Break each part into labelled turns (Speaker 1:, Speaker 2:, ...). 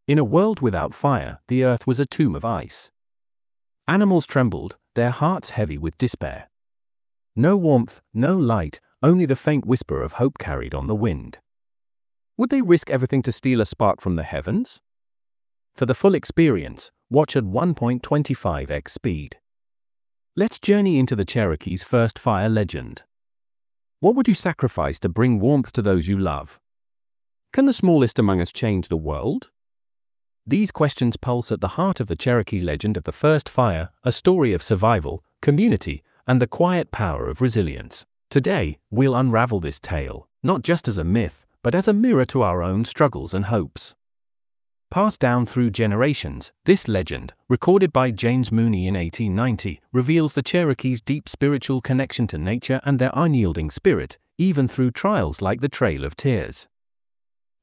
Speaker 1: In a world without fire, the earth was a tomb of ice. Animals trembled, their hearts heavy with despair. No warmth, no light, only the faint whisper of hope carried on the wind. Would they risk everything to steal a spark from the heavens? For the full experience, watch at 1.25x speed. Let's journey into the Cherokee's first fire legend. What would you sacrifice to bring warmth to those you love? Can the smallest among us change the world? These questions pulse at the heart of the Cherokee legend of the first fire, a story of survival, community, and the quiet power of resilience. Today, we'll unravel this tale, not just as a myth, but as a mirror to our own struggles and hopes. Passed down through generations, this legend, recorded by James Mooney in 1890, reveals the Cherokee's deep spiritual connection to nature and their unyielding spirit, even through trials like the Trail of Tears.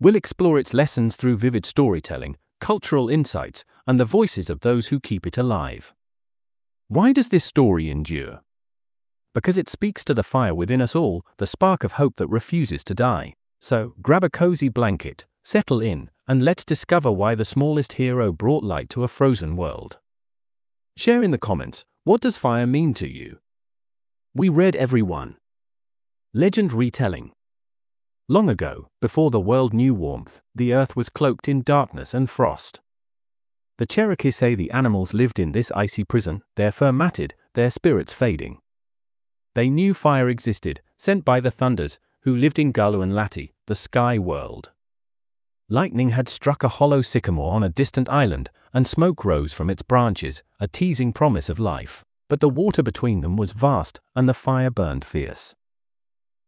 Speaker 1: We'll explore its lessons through vivid storytelling, cultural insights, and the voices of those who keep it alive. Why does this story endure? Because it speaks to the fire within us all, the spark of hope that refuses to die. So, grab a cozy blanket, settle in, and let's discover why the smallest hero brought light to a frozen world. Share in the comments, what does fire mean to you? We read every one. Legend retelling. Long ago, before the world knew warmth, the earth was cloaked in darkness and frost. The Cherokee say the animals lived in this icy prison, their fur matted, their spirits fading. They knew fire existed, sent by the thunders, who lived in Galuanlati, the sky world. Lightning had struck a hollow sycamore on a distant island, and smoke rose from its branches, a teasing promise of life. But the water between them was vast, and the fire burned fierce.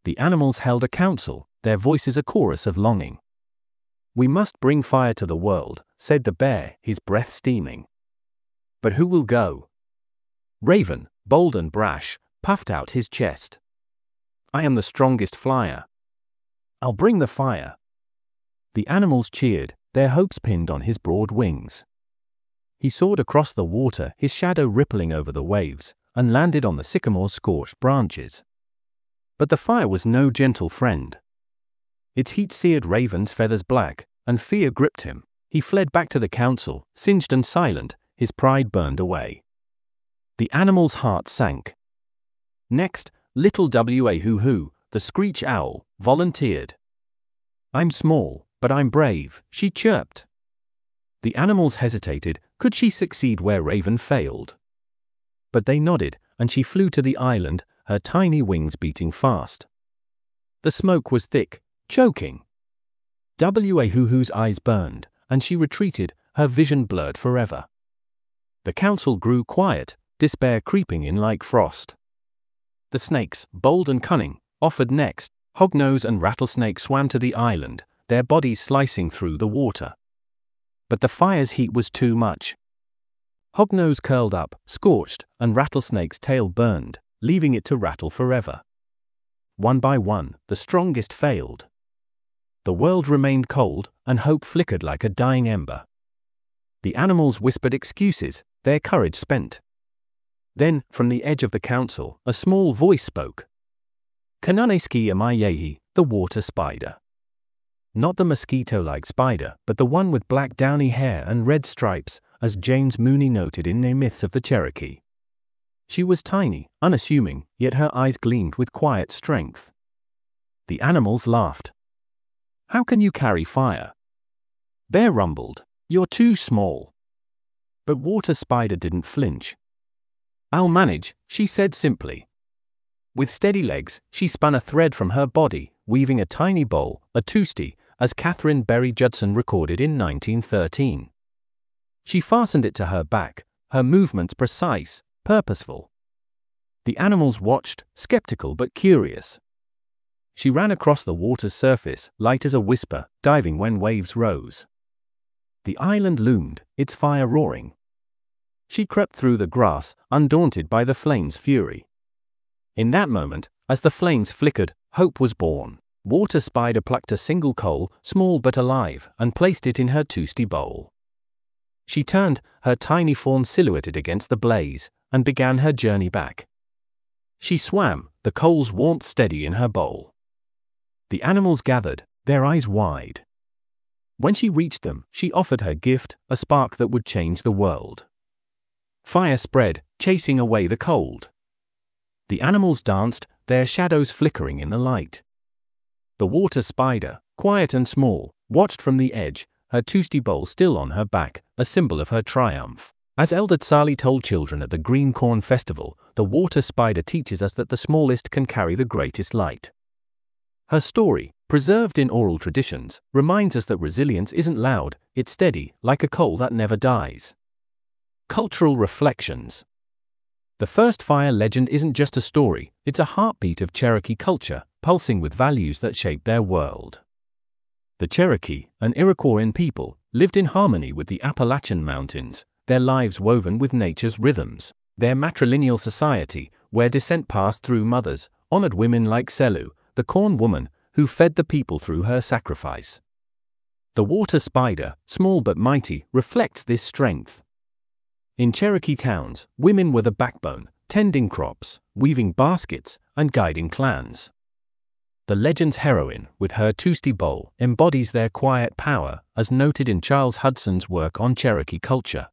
Speaker 1: The animals held a council, their voices a chorus of longing. "We must bring fire to the world," said the bear, his breath steaming. "But who will go?" Raven, bold and brash, puffed out his chest. "I am the strongest flyer. I'll bring the fire." The animals cheered, their hopes pinned on his broad wings. He soared across the water, his shadow rippling over the waves, and landed on the sycamore's scorched branches. But the fire was no gentle friend. Its heat seared Raven's feathers black, and fear gripped him. He fled back to the council, singed and silent, his pride burned away. The animal's heart sank. Next, little Wahoo, the screech owl, volunteered. "I'm small, but I'm brave," she chirped. The animals hesitated. Could she succeed where Raven failed? But they nodded, and she flew to the island, her tiny wings beating fast. The smoke was thick, choking. Wahoo's eyes burned, and she retreated, her vision blurred forever. The council grew quiet, despair creeping in like frost. The snakes, bold and cunning, offered next. Hognose and Rattlesnake swam to the island, their bodies slicing through the water. But the fire's heat was too much. Hognose curled up, scorched, and Rattlesnake's tail burned, leaving it to rattle forever. One by one, the strongest failed. The world remained cold, and hope flickered like a dying ember. The animals whispered excuses, their courage spent. Then, from the edge of the council, a small voice spoke. "Kananeski amayehi, the water spider." Not the mosquito-like spider, but the one with black downy hair and red stripes, as James Mooney noted in the Myths of the Cherokee. She was tiny, unassuming, yet her eyes gleamed with quiet strength. The animals laughed. "How can you carry fire?" Bear rumbled, "You're too small." But Water Spider didn't flinch. "I'll manage," she said simply. With steady legs, she spun a thread from her body, weaving a tiny bowl, a toosti, as Catherine Berry Judson recorded in 1913. She fastened it to her back, her movements precise, purposeful. The animals watched, skeptical but curious. She ran across the water's surface, light as a whisper, diving when waves rose. The island loomed, its fire roaring. She crept through the grass, undaunted by the flames' fury. In that moment, as the flames flickered, hope was born. Water Spider plucked a single coal, small but alive, and placed it in her toosti bowl. She turned, her tiny form silhouetted against the blaze, and began her journey back. She swam, the coal's warmth steady in her bowl. The animals gathered, their eyes wide. When she reached them, she offered her gift, a spark that would change the world. Fire spread, chasing away the cold. The animals danced, their shadows flickering in the light. The water spider, quiet and small, watched from the edge, her toasty bowl still on her back, a symbol of her triumph. As Elder Tsali told children at the Green Corn Festival, the water spider teaches us that the smallest can carry the greatest light. Her story, preserved in oral traditions, reminds us that resilience isn't loud, it's steady, like a coal that never dies. Cultural reflections. The first fire legend isn't just a story, it's a heartbeat of Cherokee culture, pulsing with values that shaped their world. The Cherokee, an Iroquoian people, lived in harmony with the Appalachian Mountains, their lives woven with nature's rhythms. Their matrilineal society, where descent passed through mothers, honored women like Selu, the corn woman, who fed the people through her sacrifice. The water spider, small but mighty, reflects this strength. In Cherokee towns, women were the backbone, tending crops, weaving baskets, and guiding clans. The legend's heroine, with her toasty bowl, embodies their quiet power, as noted in Charles Hudson's work on Cherokee culture.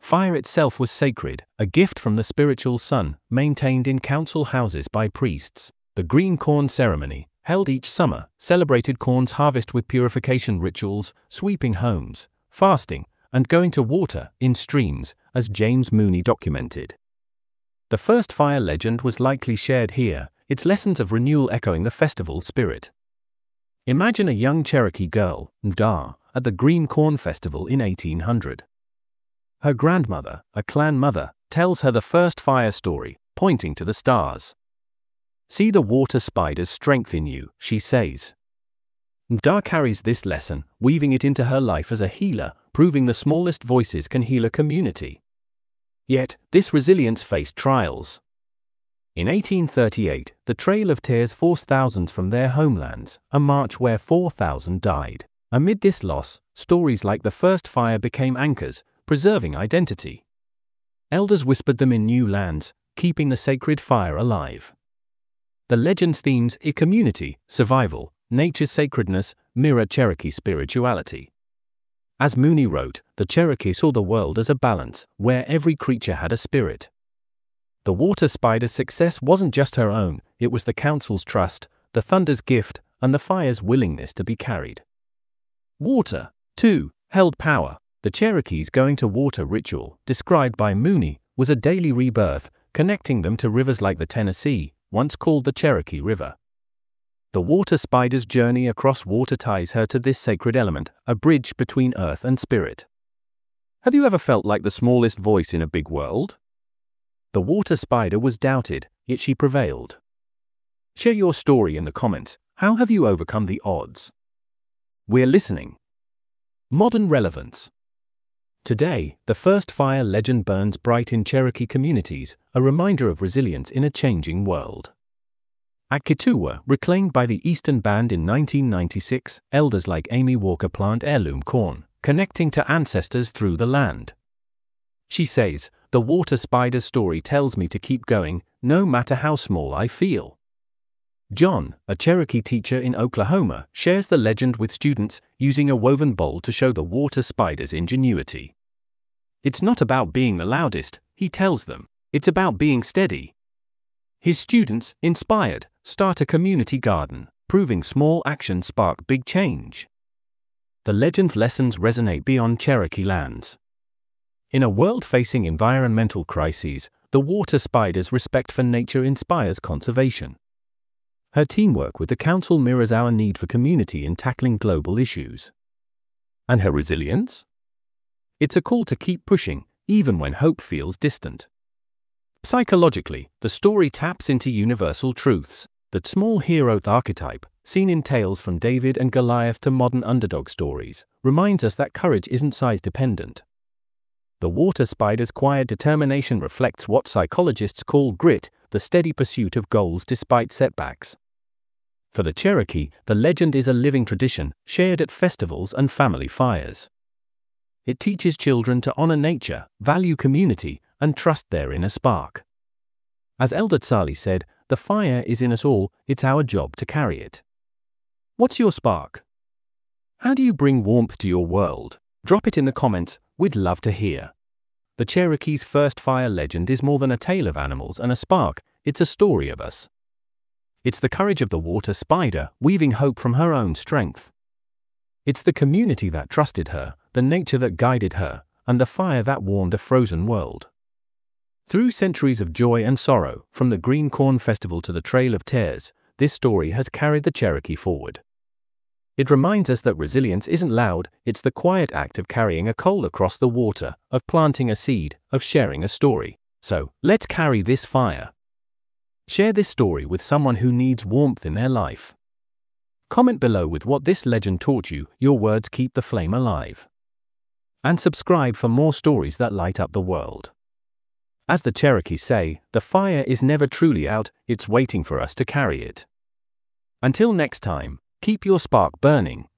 Speaker 1: Fire itself was sacred, a gift from the spiritual sun, maintained in council houses by priests. The green corn ceremony, held each summer, celebrated corn's harvest with purification rituals, sweeping homes, fasting, and going to water in streams, as James Mooney documented. The first fire legend was likely shared here, its lessons of renewal echoing the festival's spirit. Imagine a young Cherokee girl, Mda, at the Green Corn Festival in 1800. Her grandmother, a clan mother, tells her the first fire story, pointing to the stars. "See the water spider's strength in you," she says. Mda carries this lesson, weaving it into her life as a healer, proving the smallest voices can heal a community. Yet, this resilience faced trials. In 1838, the Trail of Tears forced thousands from their homelands, a march where 4,000 died. Amid this loss, stories like the first fire became anchors, preserving identity. Elders whispered them in new lands, keeping the sacred fire alive. The legend's themes, community, survival, nature's sacredness, mirror Cherokee spirituality. As Mooney wrote, the Cherokee saw the world as a balance, where every creature had a spirit. The water spider's success wasn't just her own, it was the council's trust, the thunder's gift, and the fire's willingness to be carried. Water, too, held power. The Cherokee's going to water ritual, described by Mooney, was a daily rebirth, connecting them to rivers like the Tennessee, once called the Cherokee River. The water spider's journey across water ties her to this sacred element, a bridge between earth and spirit. Have you ever felt like the smallest voice in a big world? The water spider was doubted, yet she prevailed. Share your story in the comments. How have you overcome the odds? We're listening. Modern relevance. Today, the first fire legend burns bright in Cherokee communities, a reminder of resilience in a changing world. At Kituwa, reclaimed by the Eastern Band in 1996, elders like Amy Walker plant heirloom corn, connecting to ancestors through the land. She says, "The water spider's story tells me to keep going, no matter how small I feel." John, a Cherokee teacher in Oklahoma, shares the legend with students, using a woven bowl to show the water spider's ingenuity. "It's not about being the loudest," he tells them, "it's about being steady." His students, inspired, start a community garden, proving small actions spark big change. The legend's lessons resonate beyond Cherokee lands. In a world facing environmental crises, the water spider's respect for nature inspires conservation. Her teamwork with the council mirrors our need for community in tackling global issues. And her resilience? It's a call to keep pushing, even when hope feels distant. Psychologically, the story taps into universal truths. The small hero archetype, seen in tales from David and Goliath to modern underdog stories, reminds us that courage isn't size-dependent. The water spider's quiet determination reflects what psychologists call grit, the steady pursuit of goals despite setbacks. For the Cherokee, the legend is a living tradition, shared at festivals and family fires. It teaches children to honor nature, value community, and trust their inner spark. As Elder Tsali said, "The fire is in us all, it's our job to carry it." What's your spark? How do you bring warmth to your world? Drop it in the comments, we'd love to hear. The Cherokee's first fire legend is more than a tale of animals and a spark, it's a story of us. It's the courage of the water spider, weaving hope from her own strength. It's the community that trusted her, the nature that guided her, and the fire that warmed a frozen world. Through centuries of joy and sorrow, from the Green Corn Festival to the Trail of Tears, this story has carried the Cherokee forward. It reminds us that resilience isn't loud, it's the quiet act of carrying a coal across the water, of planting a seed, of sharing a story. So, let's carry this fire. Share this story with someone who needs warmth in their life. Comment below with what this legend taught you, your words keep the flame alive. And subscribe for more stories that light up the world. As the Cherokee say, the fire is never truly out, it's waiting for us to carry it. Until next time, keep your spark burning,